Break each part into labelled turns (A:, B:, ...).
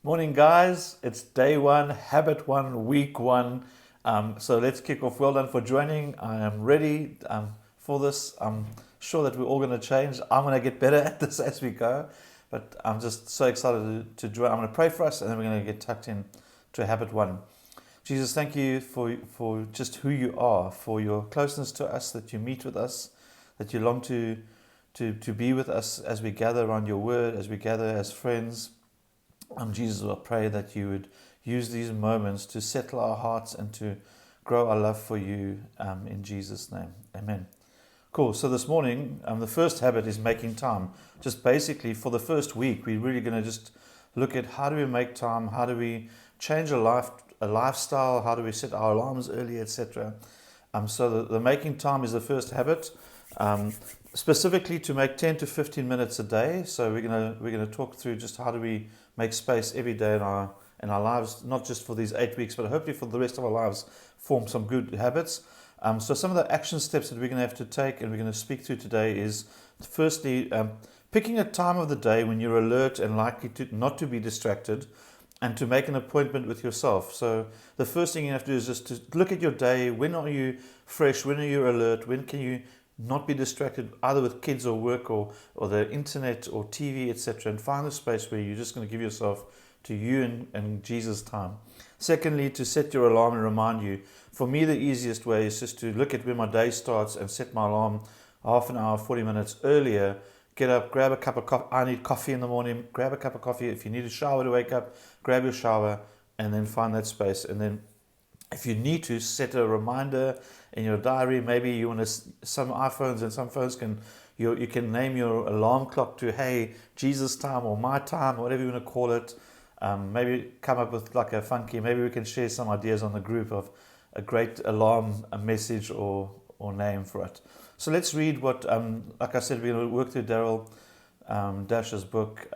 A: Morning, guys. It's day one, habit one, week one. So let's kick off. Well done for joining. I am ready for this. I'm sure that we're all going to change. I'm going to get better at this as we go. But I'm just so excited to join. I'm going to pray for us and then we're going to get tucked in to habit one. Jesus, thank you for just who you are, for your closeness to us, that you meet with us, that you long to be with us as we gather around your word, as we gather as friends. Jesus, I pray that you would use these moments to settle our hearts and to grow our love for you in Jesus' name. Amen. Cool. So this morning, the first habit is making time. Just basically for the first week, we're really going to just look at how do we make time, how do we change a lifestyle, how do we set our alarms early, etc. So the making time is the first habit. Specifically to make 10 to 15 minutes a day. So we're gonna talk through just how do we make space every day in our lives, not just for these 8 weeks, but hopefully for the rest of our lives, form some good habits. So some of the action steps that we're going to have to take and we're going to speak through today is firstly picking a time of the day when you're alert and likely to not to be distracted, and to make an appointment with yourself. So the first thing you have to do is just to look at your day. When are you fresh? When are you alert? When can you not be distracted either with kids or work or the internet or TV, etc. And find a space where you're just going to give yourself to you and Jesus' time. Secondly, to set your alarm and remind you. For me, the easiest way is just to look at when my day starts and set my alarm half an hour, 40 minutes earlier. Get up, grab a cup of coffee. I need coffee in the morning. Grab a cup of coffee. If you need a shower to wake up, grab your shower and then find that space. And then if you need to, set a reminder in your diary. Maybe you want to, some iPhones and some phones you can name your alarm clock to, hey, Jesus time or my time, whatever you want to call it. Maybe come up with like a funky, maybe we can share some ideas on the group of a great alarm, a message or name for it. So let's read what, like I said, we're going to work through Daryl Dash's book,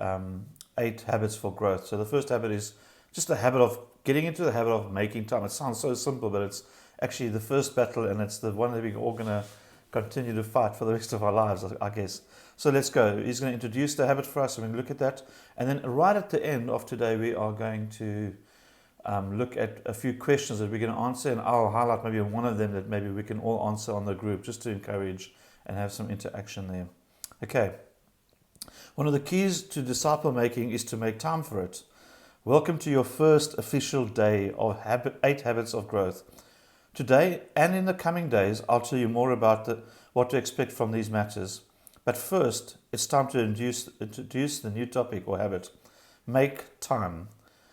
A: 8 Habits for Growth. So the first habit is just a habit of getting into the habit of making time. It sounds so simple, but it's actually the first battle, and it's the one that we're all going to continue to fight for the rest of our lives, I guess. So let's go. He's going to introduce the habit for us, and we're going to look at that. And then right at the end of today, we are going to look at a few questions that we're going to answer, and I'll highlight maybe one of them that maybe we can all answer on the group just to encourage and have some interaction there. Okay. One of the keys to disciple making is to make time for it. Welcome to your first official day of 8 Habits of Growth. Today and in the coming days, I'll tell you more about what to expect from these matters. But first, it's time to introduce the new topic or habit. Make time.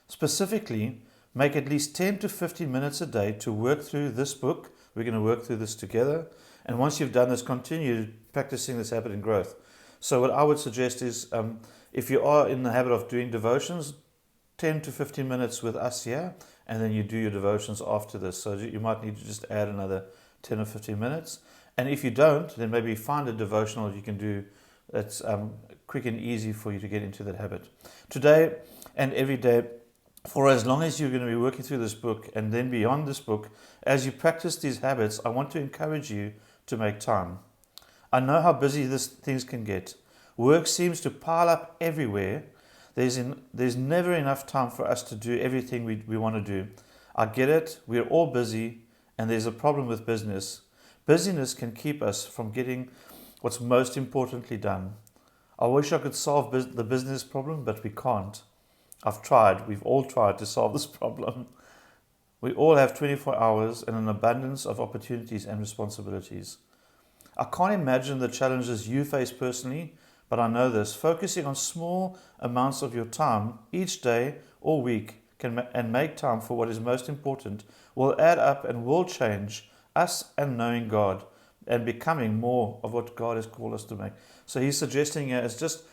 A: Specifically, make at least 10 to 15 minutes a day to work through this book. We're going to work through this together. And once you've done this, continue practicing this habit in growth. So what I would suggest is if you are in the habit of doing devotions, 10 to 15 minutes with us here, and then you do your devotions after this. So you might need to just add another 10 or 15 minutes. And if you don't, then maybe find a devotional you can do that's quick and easy for you to get into that habit. Today and every day, for as long as you're going to be working through this book and then beyond this book, as you practice these habits, I want to encourage you to make time. I know how busy things can get. Work seems to pile up everywhere. There's never enough time for us to do everything we want to do. I get it. We're all busy, and there's a problem with business. Busyness can keep us from getting what's most importantly done. I wish I could solve the business problem, but we can't. I've tried. We've all tried to solve this problem. We all have 24 hours and an abundance of opportunities and responsibilities. I can't imagine the challenges you face personally, but I know this. Focusing on small amounts of your time each day or week and make time for what is most important will add up and will change us and knowing God and becoming more of what God has called us to make. So he's suggesting here is just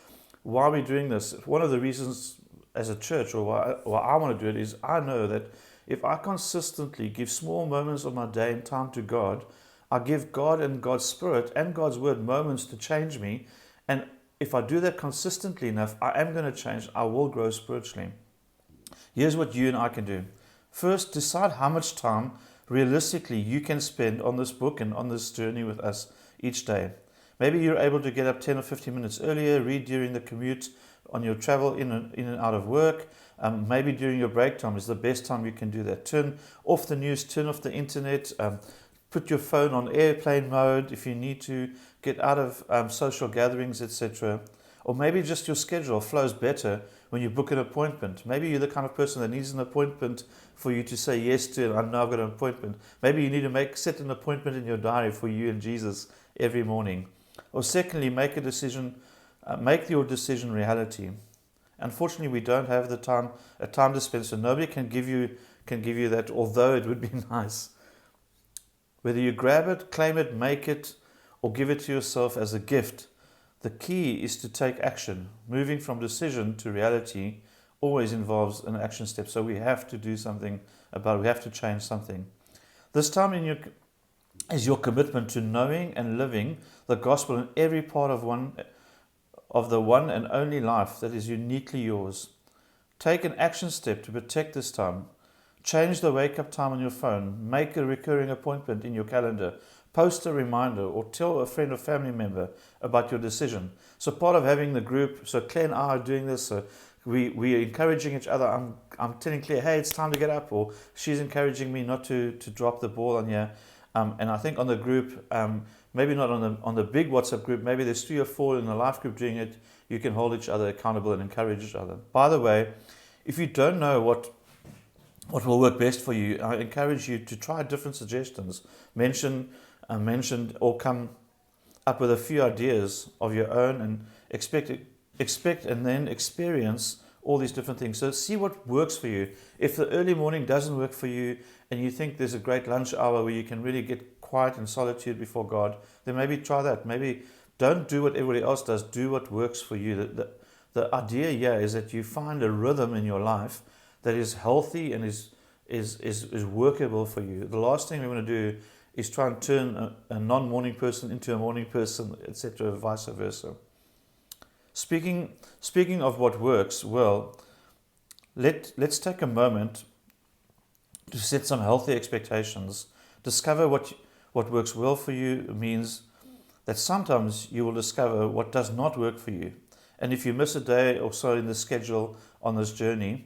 A: why we're doing this. One of the reasons as a church, or why I want to do it, is I know that if I consistently give small moments of my day and time to God, I give God and God's Spirit and God's Word moments to change me. And if I do that consistently enough, I am going to change. I will grow spiritually. Here's what you and I can do. First, decide how much time realistically you can spend on this book and on this journey with us each day. Maybe you're able to get up 10 or 15 minutes earlier, read during the commute, on your travel in and out of work. Maybe during your break time is the best time you can do that. Turn off the news, turn off the internet, put your phone on airplane mode if you need to, get out of social gatherings, etc. Or maybe just your schedule flows better when you book an appointment. Maybe you're the kind of person that needs an appointment for you to say yes to, and I know I've got an appointment. Maybe you need to set an appointment in your diary for you and Jesus every morning. Or secondly, make your decision reality. Unfortunately, we don't have a time dispenser. Nobody can give you that, although it would be nice. Whether you grab it, claim it, make it, or give it to yourself as a gift, the key is to take action. Moving from decision to reality always involves an action step. So we have to do something about it. We have to change something. This time is your commitment to knowing and living the gospel in every part of the one and only life that is uniquely yours. Take an action step to protect this time. Change the wake-up time on your phone. Make a recurring appointment in your calendar. Post a reminder or tell a friend or family member about your decision. So part of having the group, so Claire and I are doing this, so we are encouraging each other. I'm telling Claire, hey, it's time to get up, or she's encouraging me not to drop the ball on here. And I think on the group, maybe not on the big WhatsApp group, maybe there's 3 or 4 in the life group doing it. You can hold each other accountable and encourage each other. By the way, if you don't know what will work best for you, I encourage you to try different suggestions. Mentioned or come up with a few ideas of your own, and expect and then experience all these different things. So see what works for you. If the early morning doesn't work for you and you think there's a great lunch hour where you can really get quiet and solitude before God, then maybe try that. Maybe don't do what everybody else does. Do what works for you. The idea here is that you find a rhythm in your life that is healthy and is workable for you. The last thing we want to do is try and turn a non-morning person into a morning person, etc., vice versa. Speaking of what works well, let's take a moment to set some healthy expectations. Discover what works well for you means that sometimes you will discover what does not work for you. And if you miss a day or so in the schedule on this journey,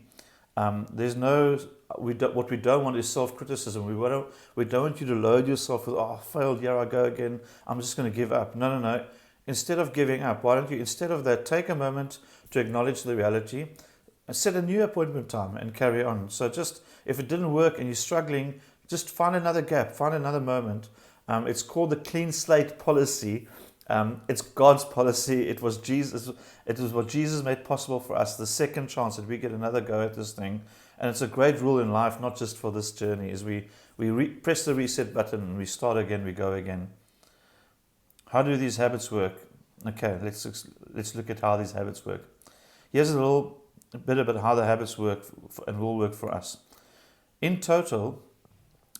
A: what we don't want is self-criticism. We don't want you to load yourself with, oh, I failed, here I go again, I'm just going to give up. No. Instead of giving up, why don't you, instead of that, take a moment to acknowledge the reality and set a new appointment time and carry on. So just, if it didn't work and you're struggling, just find another gap, find another moment. It's called the clean slate policy. It's God's policy. It was what Jesus made possible for us, the second chance that we get another go at this thing. And it's a great rule in life, not just for this journey, is we press the reset button and we start again, we go again. How do these habits work? Okay, let's look at how these habits work. Here's a little bit about how the habits work and will work for us. In total,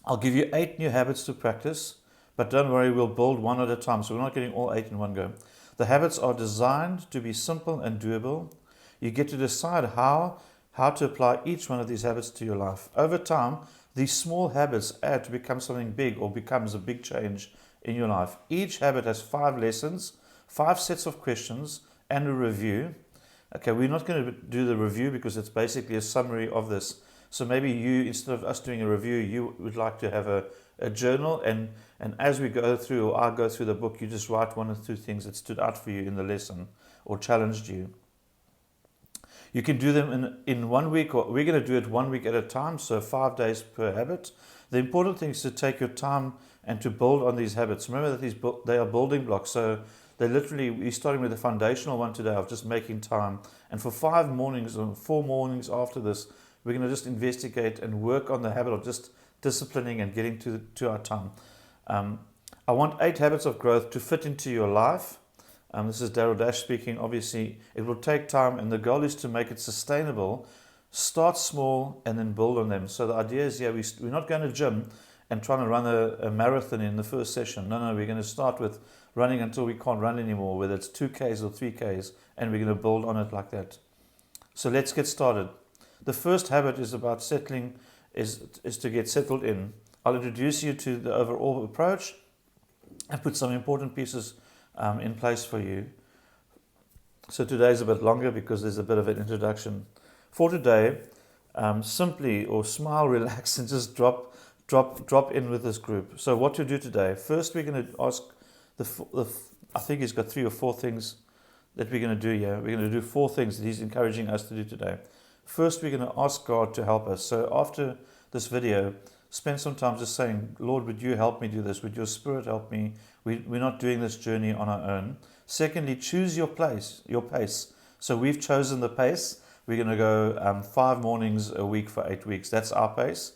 A: I'll give you 8 new habits to practice, but don't worry, we'll build one at a time, so we're not getting all 8 in one go. The habits are designed to be simple and doable. You get to decide how to apply each one of these habits to your life. Over time, these small habits add to become something big, or becomes a big change in your life. Each habit has 5 lessons, 5 sets of questions, and a review. Okay, we're not going to do the review because it's basically a summary of this. So maybe you, instead of us doing a review, you would like to have a journal, and as we go through, or I go through the book, you just write 1 or 2 things that stood out for you in the lesson or challenged you. You can do them in 1 week, or we're going to do it 1 week at a time, so 5 days per habit. The important thing is to take your time and to build on these habits. Remember that they are building blocks, so we're starting with the foundational one today of just making time. And for 5 mornings or 4 mornings after this, we're going to just investigate and work on the habit of just disciplining and getting to our time. I want 8 habits of growth to fit into your life. This is Daryl Dash speaking. Obviously, it will take time, and the goal is to make it sustainable. Start small and then build on them. So the idea is, we're not going to gym and trying to run a marathon in the first session. No, we're going to start with running until we can't run anymore, whether it's 2Ks or 3Ks, and we're going to build on it like that. So let's get started. The first habit is about settling, is to get settled in. I'll introduce you to the overall approach and put some important pieces in place for you. So today's a bit longer because there's a bit of an introduction. For today, simply or smile, relax, and just drop in with this group. So what to do today? First, we're going to ask I think he's got 3 or 4 things that we're going to do here. We're going to do 4 things that he's encouraging us to do today. First, we're going to ask God to help us. So after this video, spend some time just saying, Lord, would you help me do this? Would your Spirit help me? We're not doing this journey on our own. Secondly, choose your pace. So we've chosen the pace. We're going to go 5 mornings a week for 8 weeks. That's our pace.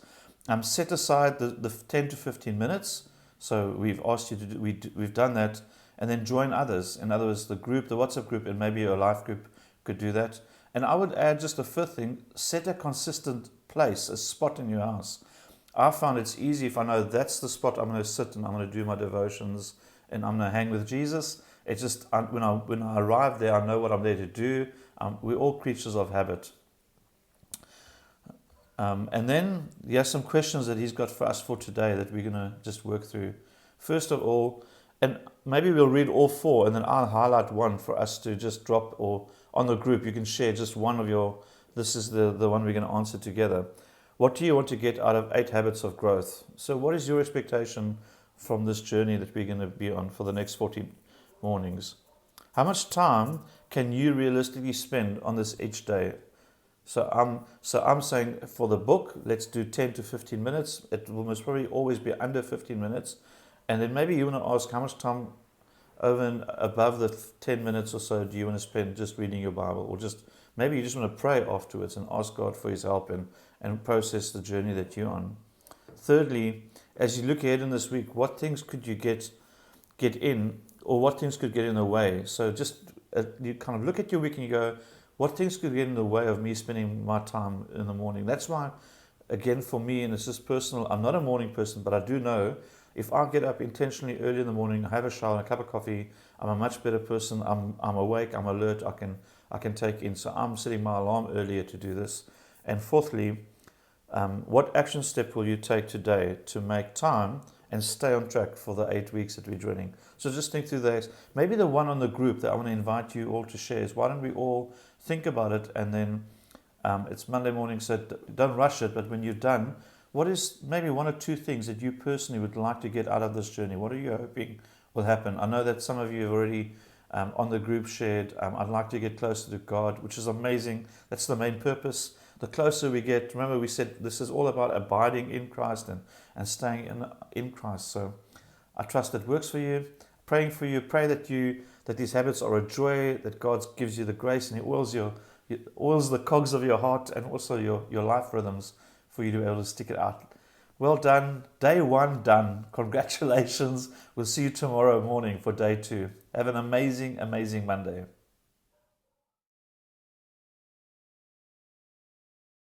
A: Set aside the 10 to 15 minutes. So we've asked you to do, we've done that. And then join others. In other words, the WhatsApp group, and maybe your life group could do that. And I would add just a 5th thing, set a consistent place, a spot in your house. I found it's easy if I know that's the spot I'm going to sit and I'm going to do my devotions and I'm going to hang with Jesus. It's just when I arrive there, I know what I'm there to do. We're all creatures of habit. And then he has some questions that he's got for us for today that we're going to just work through. First of all, and maybe we'll read all 4 and then I'll highlight one for us to just drop, or on the group you can share just one of your, this is the one we're going to answer together. What do you want to get out of 8 habits of growth? So what is your expectation from this journey that we're going to be on for the next 40 mornings? How much time can you realistically spend on this each day? So I'm saying for the book, let's do 10 to 15 minutes. It will most probably always be under 15 minutes. And then maybe you want to ask how much time over and above the 10 minutes or so do you want to spend just reading your Bible, or just maybe you just want to pray afterwards and ask God for his help and process the journey that you're on. Thirdly, as you look ahead in this week, what things could you get in, or what things could get in the way? So just you kind of look at your week and you go, what things could get in the way of me spending my time in the morning? That's why, again, for me, and it's just personal, I'm not a morning person, but I do know if I get up intentionally early in the morning, have a shower, and a cup of coffee, I'm a much better person. I'm awake, I'm alert, I can take in. So I'm setting my alarm earlier to do this. And fourthly, what action step will you take today to make time and stay on track for the 8 weeks that we're joining? So just think through those. Maybe the one on the group that I want to invite you all to share is, why don't we all think about it, and then it's Monday morning, so don't rush it, but when you're done, what is maybe 1 or 2 things that you personally would like to get out of this journey? What are you hoping will happen? I know that some of you have already on the group shared, I'd like to get closer to God, which is amazing. That's the main purpose. The closer we get, remember we said this is all about abiding in Christ and staying in Christ. So I trust that works for you. Praying for you. Pray that these habits are a joy, that God gives you the grace and He oils the cogs of your heart and also your life rhythms for you to be able to stick it out. Well done. Day 1 done. Congratulations. We'll see you tomorrow morning for day 2. Have an amazing, amazing Monday.